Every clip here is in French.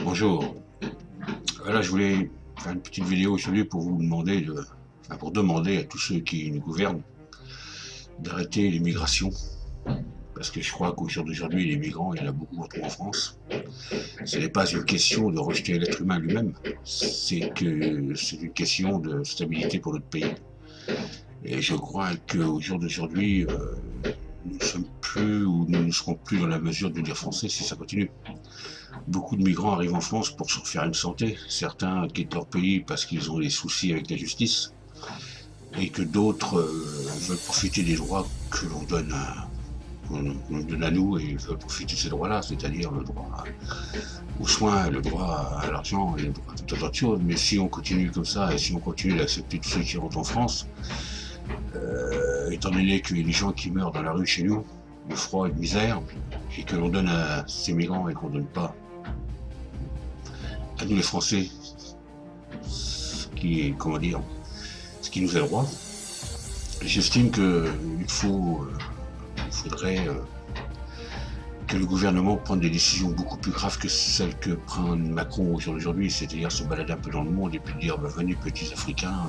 Bonjour. Voilà, je voulais faire une petite vidéo aujourd'hui pour vous demander pour demander à tous ceux qui nous gouvernent d'arrêter l'immigration. Parce que je crois qu'au jour d'aujourd'hui, les migrants, il y en a beaucoup trop en France. Ce n'est pas une question de rejeter l'être humain lui-même, c'est une question de stabilité pour notre pays. Et je crois qu'au jour d'aujourd'hui, nous ne sommes plus ou nous ne serons plus dans la mesure de dire français si ça continue. Beaucoup de migrants arrivent en France pour se refaire une santé. Certains quittent leur pays parce qu'ils ont des soucis avec la justice et que d'autres veulent profiter des droits que l'on donne à nous et veulent profiter de ces droits-là, c'est-à-dire le droit aux soins, le droit à l'argent et le droit à toutes autres choses. Mais si on continue comme ça et si on continue d'accepter tous ceux qui rentrent en France, étant donné qu'il y a des gens qui meurent dans la rue chez nous, de froid et de misère, et que l'on donne à ces migrants et qu'on ne donne pas à nous les Français ce qui nous est droit, j'estime qu'il faudrait que le gouvernement prenne des décisions beaucoup plus graves que celles que prend Macron aujourd'hui, c'est-à-dire se balader un peu dans le monde et puis dire venez petits Africains,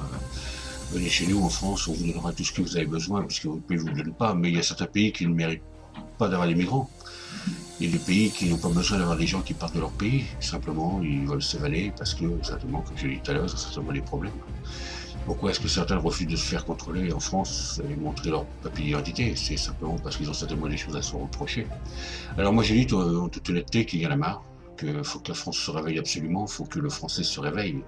venez chez nous en France, on vous donnera tout ce que vous avez besoin, puisque votre pays ne vous le donne pas, mais il y a certains pays qui ne méritent pas d'avoir des migrants. Il y a des pays qui n'ont pas besoin d'avoir des gens qui partent de leur pays, simplement ils veulent s'évader parce que, certainement, comme je l'ai dit tout à l'heure, ça certainement des problèmes. Pourquoi est-ce que certains refusent de se faire contrôler en France et montrer leur papier d'identité? C'est simplement parce qu'ils ont certainement des choses à se reprocher. Alors moi j'ai dit en toute honnêteté qu'il y en a marre, qu'il faut que la France se réveille absolument, il faut que le Français se réveille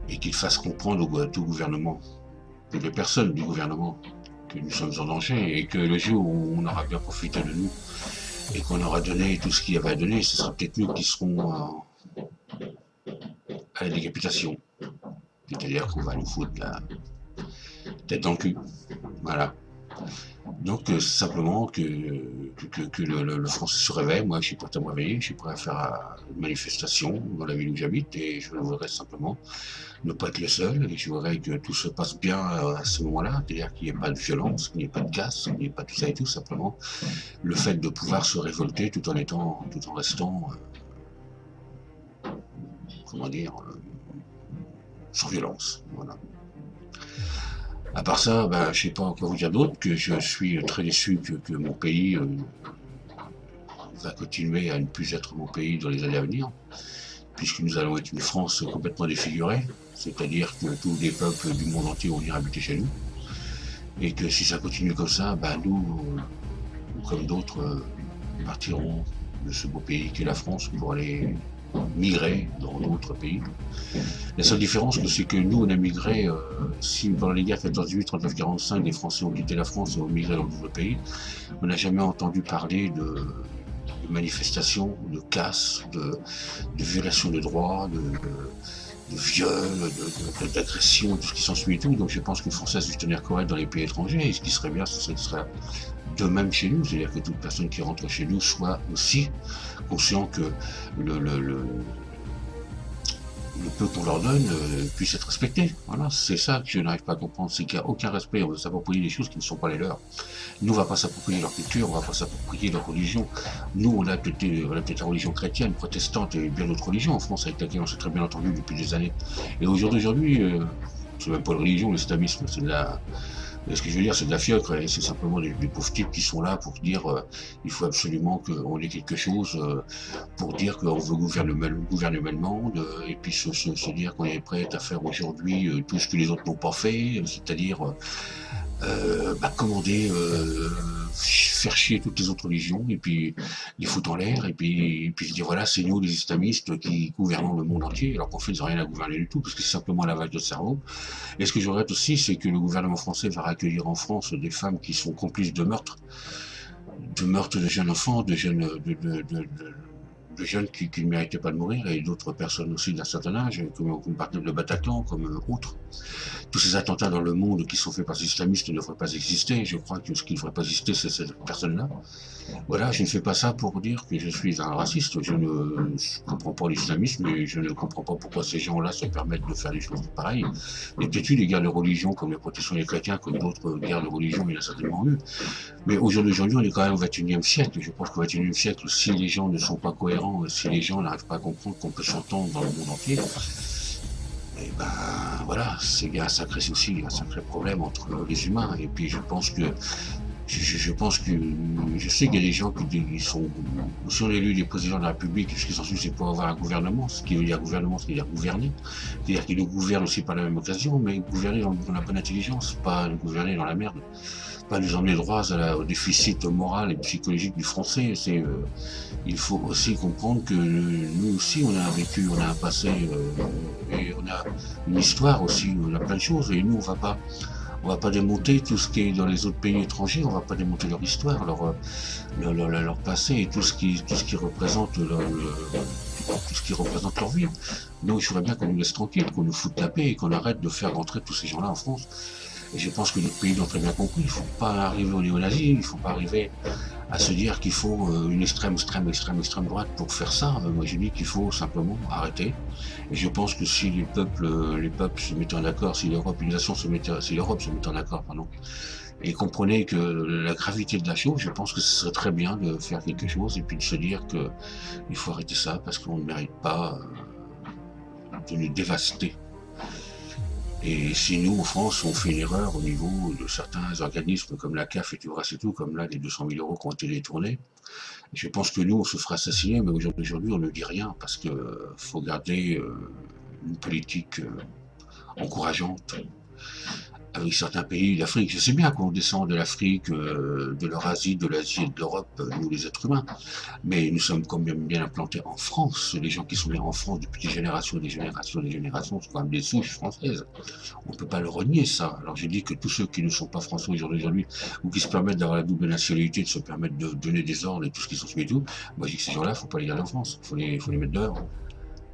et qu'il fasse comprendre à tout gouvernement, toutes les personnes du gouvernement, que nous sommes en danger et que le jour où on aura bien profité de nous et qu'on aura donné tout ce qu'il y avait à donner, ce sera peut-être nous qui serons à la décapitation. C'est-à-dire qu'on va nous foutre la tête dans le cul. Voilà. Donc simplement que le Français se réveille. Moi je suis prêt à me réveiller, je suis prêt à faire une manifestation dans la ville où j'habite et je voudrais simplement ne pas être le seul et je voudrais que tout se passe bien à ce moment-là, c'est-à-dire qu'il n'y ait pas de violence, qu'il n'y ait pas de casse, qu'il n'y ait pas tout ça et tout, simplement le fait de pouvoir se révolter tout en restant sans violence. Voilà. À part ça, je ne sais pas quoi vous dire d'autre, que je suis très déçu que mon pays va continuer à ne plus être mon pays dans les années à venir, puisque nous allons être une France complètement défigurée, c'est-à-dire que tous les peuples du monde entier vont venir habiter chez nous, et que si ça continue comme ça, nous, comme d'autres, partirons de ce beau pays qu'est la France pour aller migrer dans d'autres pays. La seule différence, c'est que nous, on a migré, si pendant les guerres 14-18, 39-45, les Français ont quitté la France et ont migré dans d'autres pays, on n'a jamais entendu parler de manifestations, de casse, de violation de droits, de viol, d'agression, tout ce qui s'ensuit et tout. Donc je pense que les Français se tenir correct dans les pays étrangers, et ce qui serait bien, ce serait de même chez nous, c'est-à-dire que toute personne qui rentre chez nous soit aussi conscient que le peu qu'on leur donne puisse être respecté. Voilà, c'est ça que je n'arrive pas à comprendre, c'est qu'il n'y a aucun respect, on veut s'approprier des choses qui ne sont pas les leurs. Nous, on ne va pas s'approprier leur culture, on ne va pas s'approprier leur religion. Nous, on a peut-être la religion chrétienne, protestante et bien d'autres religions en France, avec laquelle on s'est très bien entendu depuis des années. Et au jour d'aujourd'hui, c'est même pas une religion, l'islamisme, c'est de la... Ce que je veux dire, c'est de la fiocre, et c'est simplement des pauvres types qui sont là pour dire il faut absolument qu'on ait quelque chose pour dire qu'on veut gouverner le monde, et puis se dire qu'on est prêt à faire aujourd'hui tout ce que les autres n'ont pas fait, c'est-à-dire commander, faire chier toutes les autres religions, et puis les foutre en l'air, et puis se dire voilà, c'est nous les islamistes qui gouvernons le monde entier, alors qu'en fait ils n'ont rien à gouverner du tout, parce que c'est simplement un lavage de cerveau. Et ce que je regrette aussi, c'est que le gouvernement français va accueillir en France des femmes qui sont complices de meurtres de jeunes enfants, de de jeunes qui ne méritaient pas de mourir, et d'autres personnes aussi d'un certain âge, comme le Bataclan, comme autres. Tous ces attentats dans le monde qui sont faits par les islamistes ne devraient pas exister. Je crois que ce qui ne devrait pas exister, c'est cette personne-là. Voilà, je ne fais pas ça pour dire que je suis un raciste. Je ne comprends pas l'islamisme, mais je ne comprends pas pourquoi ces gens-là se permettent de faire des choses pareilles. Il y a peut-être eu des guerres de religion, comme les protestants et les chrétiens, comme d'autres guerres de religion, il y en a certainement eu. Mais aujourd'hui, on est quand même au XXIe siècle. Je pense qu'au XXIe siècle, si les gens ne sont pas cohérents, si les gens n'arrivent pas à comprendre qu'on peut s'entendre dans le monde entier, et ben voilà, il y a un sacré souci, un sacré problème entre les humains. Et puis je pense que je sais qu'il y a des gens qui sont, si on élu les présidents de la République, ce qu'ils sont c'est pour avoir un gouvernement. Ce qui veut dire gouvernement, c'est-à-dire gouverner. C'est-à-dire qu'ils nous gouvernent aussi par la même occasion, mais gouverner dans la bonne intelligence, pas gouverner dans la merde. Pas nous emmener droit au déficit moral et psychologique du français. Il faut aussi comprendre que nous aussi, on a un vécu, on a un passé, et on a une histoire aussi, on a plein de choses, et nous, on va pas démonter tout ce qui est dans les autres pays étrangers, on va pas démonter leur histoire, leur passé et tout ce qui représente tout ce qui représente leur vie. Nous, il faudrait bien qu'on nous laisse tranquille, qu'on nous foute la paix et qu'on arrête de faire rentrer tous ces gens-là en France. Et je pense que notre pays l'ont très bien compris. Il ne faut pas arriver au néo-nazisme, il ne faut pas arriver à se dire qu'il faut une extrême droite pour faire ça. Moi, je dis qu'il faut simplement arrêter. Et je pense que si les peuples se mettent en accord, si l'Europe se mettait en accord, pardon, et comprenait que la gravité de la chose, je pense que ce serait très bien de faire quelque chose et puis de se dire qu'il faut arrêter ça parce qu'on ne mérite pas de nous dévaster. Et si nous, en France, on fait une erreur au niveau de certains organismes comme la CAF et tout le reste et tout, comme là, les 200 000 € qui ont été détournés, je pense que nous, on se fera assassiner, mais aujourd'hui, on ne dit rien parce qu'il faut garder une politique encourageante avec certains pays d'Afrique. Je sais bien qu'on descend de l'Afrique, de l'Eurasie, de l'Asie et de l'Europe, nous les êtres humains, mais nous sommes quand même bien implantés en France. Les gens qui sont nés en France depuis des générations sont quand même des souches françaises. On ne peut pas le renier, ça. Alors j'ai dit que tous ceux qui ne sont pas français aujourd'hui, ou qui se permettent d'avoir la double nationalité, de se permettre de donner des ordres et tout ce qui sont et tout, moi je dis que ces gens-là, il ne faut pas les garder en France, il faut les mettre dehors.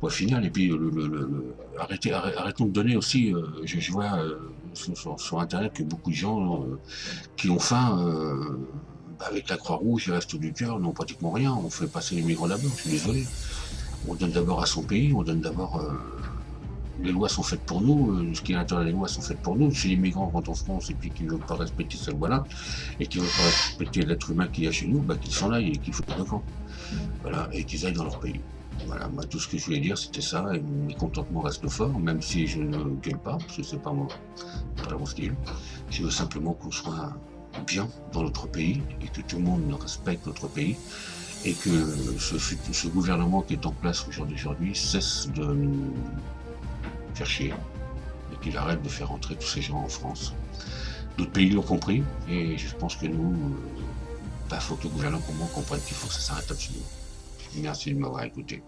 Point final, et puis arrêtons de donner aussi, je vois sur Internet que beaucoup de gens qui ont faim, avec la Croix-Rouge et le reste du cœur, n'ont pratiquement rien. On fait passer les migrants d'abord, je suis désolé. On donne d'abord à son pays, on donne d'abord... les lois sont faites pour nous, ce qui est à l'intérieur des lois sont faites pour nous. Si les migrants rentrent en France et puis qu'ils ne veulent pas respecter cette loi-là, et qu'ils ne veulent pas respecter l'être humain qu'il y a chez nous, qu'ils s'en aillent et qu'ils foutent le camp. Voilà, et qu'ils aillent dans leur pays. Voilà, moi tout ce que je voulais dire c'était ça, et mon mécontentement reste fort, même si je ne gueule pas, parce que c'est pas mon style. Je veux simplement qu'on soit bien dans notre pays, et que tout le monde respecte notre pays, et que ce gouvernement qui est en place aujourd'hui cesse de nous faire chier, et qu'il arrête de faire entrer tous ces gens en France. D'autres pays l'ont compris, et je pense que nous, faut que le gouvernement comprenne qu'il faut que ça s'arrête absolument. Merci de m'avoir écouté.